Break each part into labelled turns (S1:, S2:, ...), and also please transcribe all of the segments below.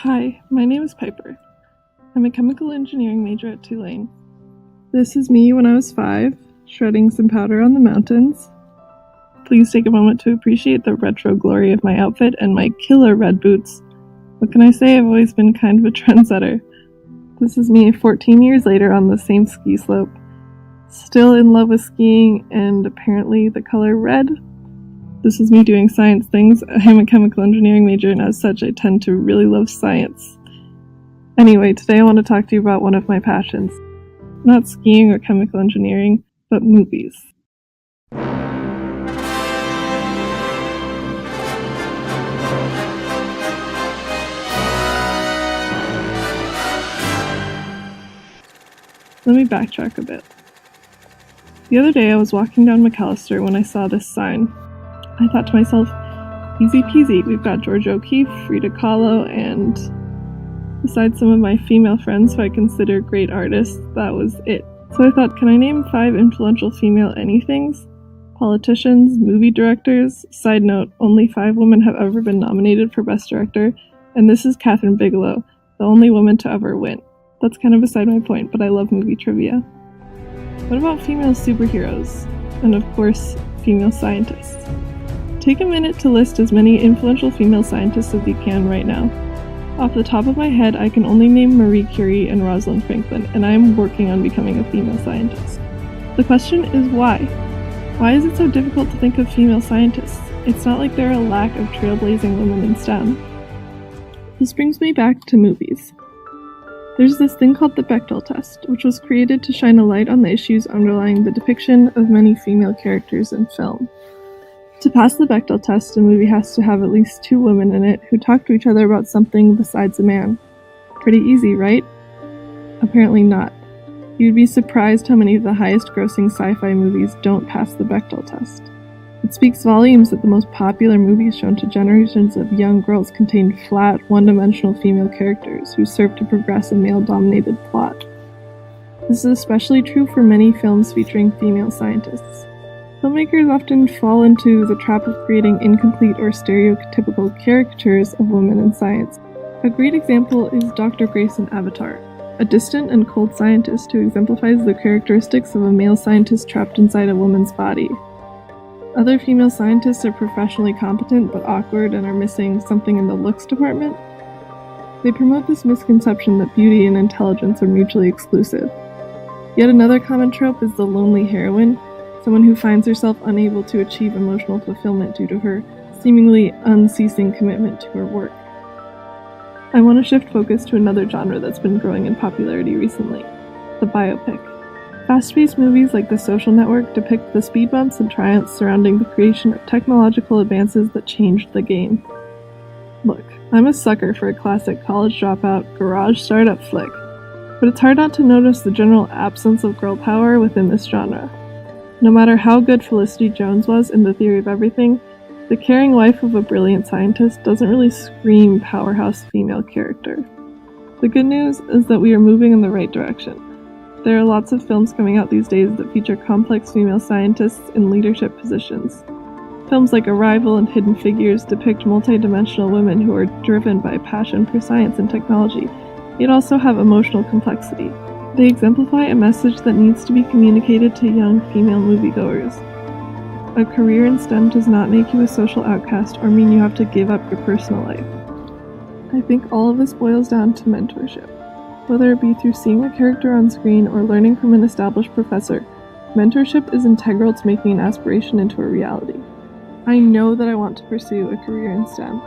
S1: Hi, my name is Piper. I'm a chemical engineering major at Tulane. This is me when I was 5, shredding some powder on the mountains. Please take a moment to appreciate the retro glory of my outfit and my killer red boots. What can I say? I've always been kind of a trendsetter. This is me 14 years later on the same ski slope. Still in love with skiing and apparently the color red. This is me doing science things. I'm a chemical engineering major, and as such, I tend to really love science. Anyway, today I want to talk to you about one of my passions. Not skiing or chemical engineering, but movies. Let me backtrack a bit. The other day I was walking down McAllister when I saw this sign. I thought to myself, easy peasy, we've got Georgia O'Keeffe, Frida Kahlo, and besides some of my female friends who I consider great artists, that was it. So I thought, can I name 5 influential female anythings? Politicians, movie directors. Side note, only 5 women have ever been nominated for Best Director, and this is Kathryn Bigelow, the only woman to ever win. That's kind of beside my point, but I love movie trivia. What about female superheroes? And of course, female scientists. Take a minute to list as many influential female scientists as you can right now. Off the top of my head, I can only name Marie Curie and Rosalind Franklin, and I am working on becoming a female scientist. The question is why? Why is it so difficult to think of female scientists? It's not like there are a lack of trailblazing women in STEM. This brings me back to movies. There's this thing called the Bechdel test, which was created to shine a light on the issues underlying the depiction of many female characters in film. To pass the Bechdel test, a movie has to have at least 2 women in it who talk to each other about something besides a man. Pretty easy, right? Apparently not. You'd be surprised how many of the highest grossing sci-fi movies don't pass the Bechdel test. It speaks volumes that the most popular movies shown to generations of young girls contain flat, one-dimensional female characters who serve to progress a male-dominated plot. This is especially true for many films featuring female scientists. Filmmakers often fall into the trap of creating incomplete or stereotypical caricatures of women in science. A great example is Dr. Grace in Avatar, a distant and cold scientist who exemplifies the characteristics of a male scientist trapped inside a woman's body. Other female scientists are professionally competent but awkward and are missing something in the looks department. They promote this misconception that beauty and intelligence are mutually exclusive. Yet another common trope is the lonely heroine, someone who finds herself unable to achieve emotional fulfillment due to her seemingly unceasing commitment to her work. I want to shift focus to another genre that's been growing in popularity recently, the biopic. Fast-paced movies like The Social Network depict the speed bumps and triumphs surrounding the creation of technological advances that changed the game. Look, I'm a sucker for a classic college dropout, garage startup flick, but it's hard not to notice the general absence of girl power within this genre. No matter how good Felicity Jones was in The Theory of Everything, the caring wife of a brilliant scientist doesn't really scream powerhouse female character. The good news is that we are moving in the right direction. There are lots of films coming out these days that feature complex female scientists in leadership positions. Films like Arrival and Hidden Figures depict multidimensional women who are driven by passion for science and technology, yet also have emotional complexity. They exemplify a message that needs to be communicated to young female moviegoers. A career in STEM does not make you a social outcast or mean you have to give up your personal life. I think all of this boils down to mentorship. Whether it be through seeing a character on screen or learning from an established professor, mentorship is integral to making an aspiration into a reality. I know that I want to pursue a career in STEM,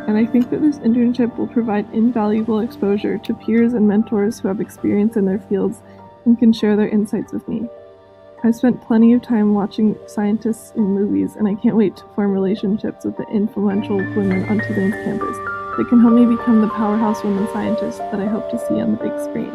S1: and I think that this internship will provide invaluable exposure to peers and mentors who have experience in their fields and can share their insights with me. I've spent plenty of time watching scientists in movies, and I can't wait to form relationships with the influential women on Tulane's campus that can help me become the powerhouse woman scientist that I hope to see on the big screen.